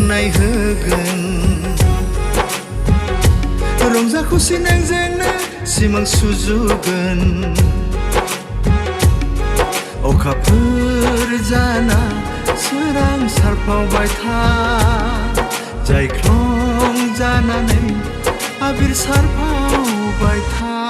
सुफुंनाय होगोन रंजा खुसि नोंजोंनो सिमां सुजुगोन अखाफोर जाना सोरां सारफावबाय था जायख्लं जानानै आबिर सारफावबाय था